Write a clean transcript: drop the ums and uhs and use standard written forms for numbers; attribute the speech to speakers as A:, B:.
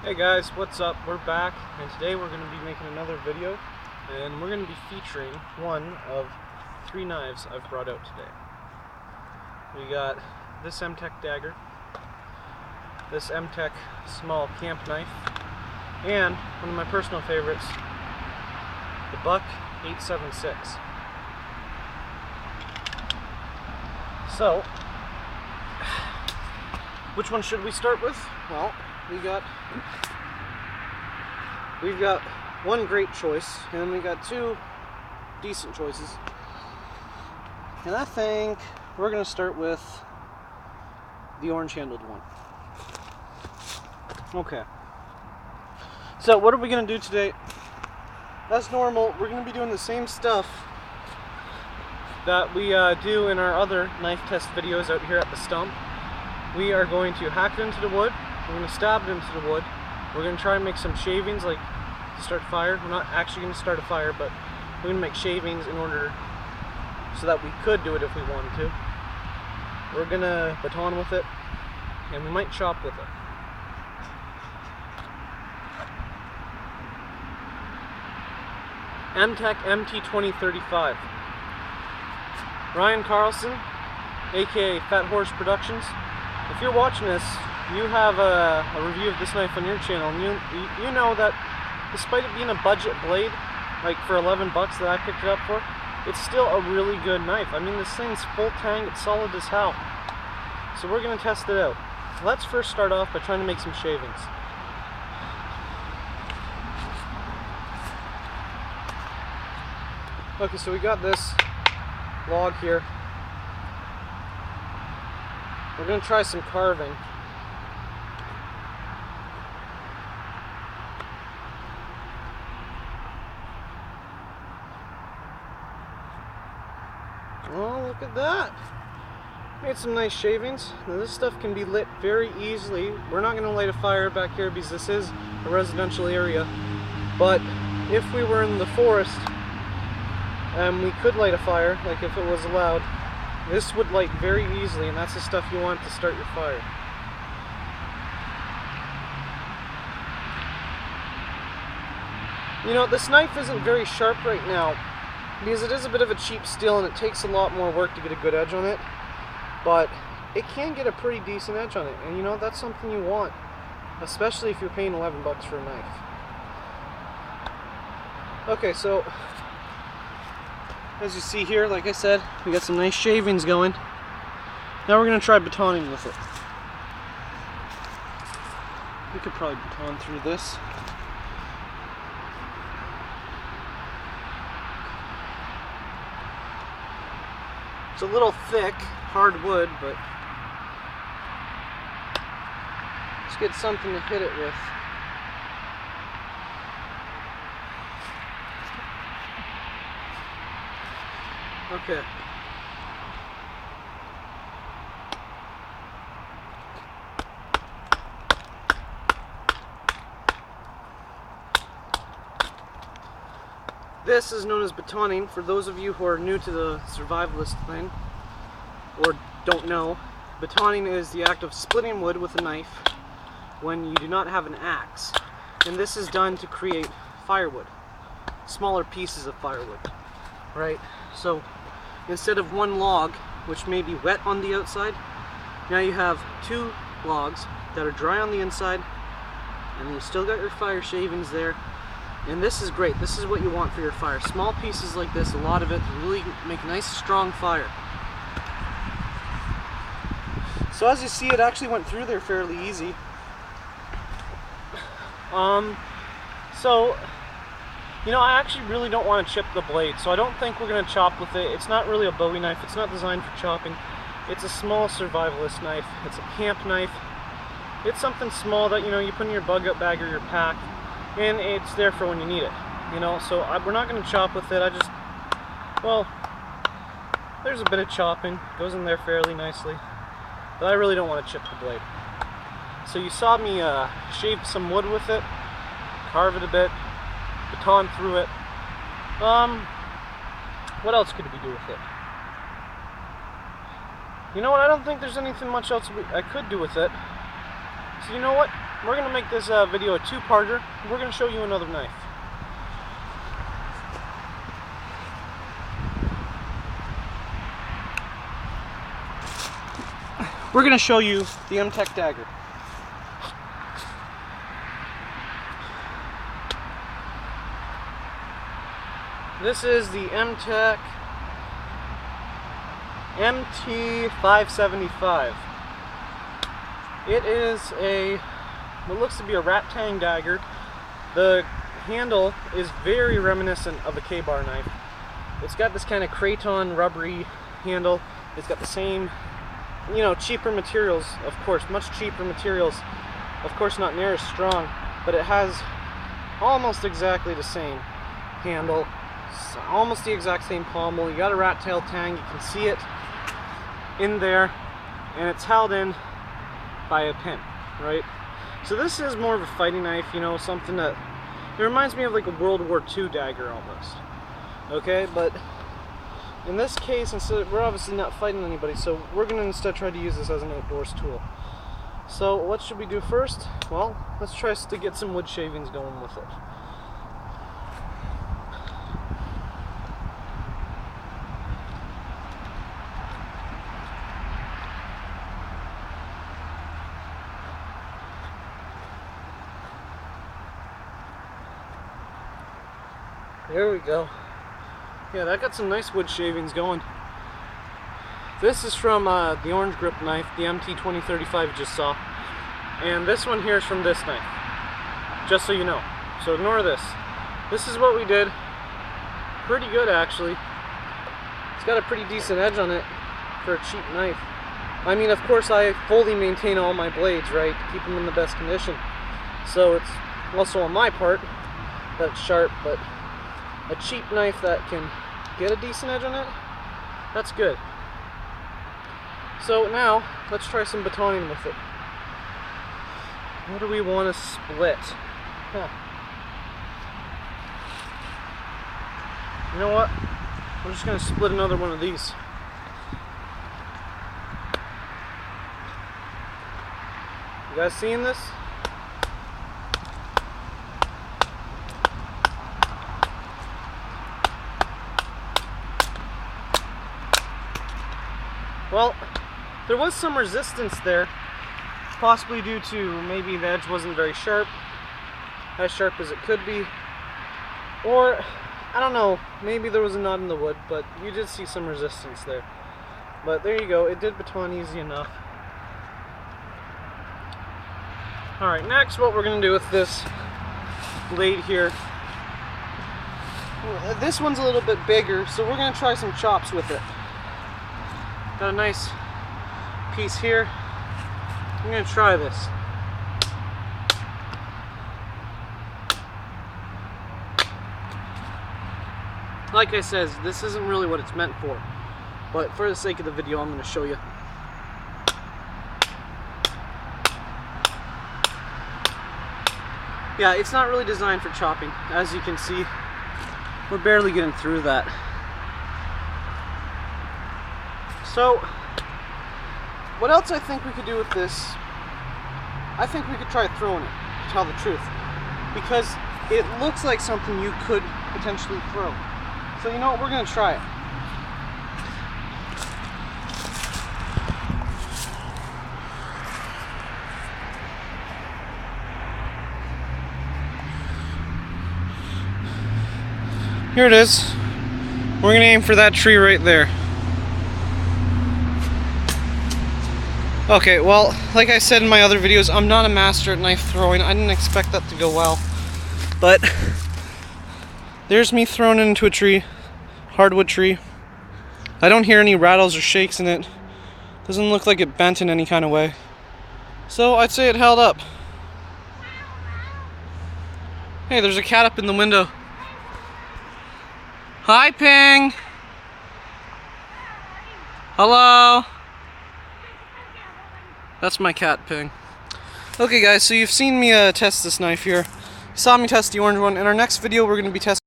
A: Hey guys, what's up? We're back, and today we're going to be making another video, and we're going to be featuring one of three knives I've brought out today. We got this Mtech dagger, this Mtech small camp knife, and one of my personal favorites, the Buck 876. So, which one should we start with? Well, we've got one great choice, and we got two decent choices. And I think we're going to start with the orange-handled one. Okay. So what are we going to do today? As normal, we're going to be doing the same stuff that we do in our other knife test videos out here at the stump. We are going to hack it into the wood. We're going to stab it into the wood. We're going to try and make some shavings, like to start a fire. We're not actually going to start a fire, but we're going to make shavings in order so that we could do it if we wanted to. We're going to baton with it, and we might chop with it. Mtech MT-2035. Ryan Carlson, aka Fat Horse Productions. If you're watching this, you have a review of this knife on your channel, and you know that despite it being a budget blade, like for 11 bucks that I picked it up for, it's still a really good knife. I mean, this thing's full tang, it's solid as hell. So we're going to test it out. Let's first start off by trying to make some shavings. Okay, so we got this log here. We're going to try some carving. Oh, look at that. Made some nice shavings. Now this stuff can be lit very easily. We're not going to light a fire back here because this is a residential area. But if we were in the forest, we could light a fire, like if it was allowed. This would light very easily, and that's the stuff you want to start your fire. You know, this knife isn't very sharp right now because it is a bit of a cheap steel and it takes a lot more work to get a good edge on it, but it can get a pretty decent edge on it, and you know, that's something you want, especially if you're paying 11 bucks for a knife. Okay, so as you see here, like I said, we got some nice shavings going. Now we're going to try batoning with it. We could probably baton through this. It's a little thick, hard wood, but let's get something to hit it with. Okay. This is known as batoning. For those of you who are new to the survivalist thing, or don't know, batoning is the act of splitting wood with a knife when you do not have an axe. And this is done to create firewood, smaller pieces of firewood, right? So instead of one log, which may be wet on the outside, now you have two logs that are dry on the inside, and you still got your fire shavings there. And this is great. This is what you want for your fire. Small pieces like this, a lot of it, really make nice strong fire. So as you see, it actually went through there fairly easy. So, you know, I actually really don't want to chip the blade, so I don't think we're going to chop with it. It's not really a Bowie knife. It's not designed for chopping. It's a small survivalist knife. It's a camp knife. It's something small that, you know, you put in your bug out bag or your pack, and it's there for when you need it, you know. So we're not going to chop with it. Well, there's a bit of chopping. It goes in there fairly nicely, but I really don't want to chip the blade. So you saw me shave some wood with it, carve it a bit, baton through it. What else could we do with it? You know what, I don't think there's anything much else I could do with it. So you know what? we're going to make this video a two-parter. We're going to show you another knife. We're going to show you the Mtech dagger. This is the Mtech MT-575. It is what looks to be a rat tang dagger. The handle is very reminiscent of a K-bar knife. It's got this kind of craton rubbery handle. It's got the same, you know, cheaper materials, of course, much cheaper materials. Of course, not near as strong, but it has almost exactly the same handle, almost the exact same pommel. You got a rat tail tang, you can see it in there, and it's held in by a pin, right? So this is more of a fighting knife, you know, something that, it reminds me of like a World War II dagger almost. Okay, but in this case, instead, we're obviously not fighting anybody, so we're going to instead try to use this as an outdoors tool. So what should we do first? Well, let's try to get some wood shavings going with it. There we go. Yeah, that got some nice wood shavings going. This is from the orange grip knife, the MT-2035 you just saw. And this one here is from this knife. Just so you know. So ignore this. This is what we did. Pretty good, actually. It's got a pretty decent edge on it for a cheap knife. I mean, of course, I fully maintain all my blades, right? To keep them in the best condition. So it's also on my part that it's sharp, but a cheap knife that can get a decent edge on it, that's good. So now, let's try some batoning with it. What do we want to split? You know what? We're just going to split another one of these. You guys seeing this? Well, there was some resistance there, possibly due to maybe the edge wasn't very sharp, as sharp as it could be, or I don't know, maybe there was a knot in the wood, but you did see some resistance there. But there you go, it did baton easy enough. Alright, next what we're going to do with this blade here, this one's a little bit bigger, so we're going to try some chops with it. Got a nice piece here. I'm going to try this. Like I said, this isn't really what it's meant for, but for the sake of the video, I'm going to show you. Yeah, it's not really designed for chopping. As you can see, we're barely getting through that. So, what else I think we could do with this? I think we could try throwing it, to tell the truth. Because it looks like something you could potentially throw. So you know what, we're going to try it. Here it is. We're going to aim for that tree right there. Okay, well, like I said in my other videos, I'm not a master at knife throwing. I didn't expect that to go well. But there's me throwing it into a tree, hardwood tree. I don't hear any rattles or shakes in it. Doesn't look like it bent in any kind of way. So I'd say it held up. Hey, there's a cat up in the window. Hi, Ping. Hello. That's my cat, Ping. Okay guys, so you've seen me test this knife here. You saw me test the orange one. In our next video we're going to be testing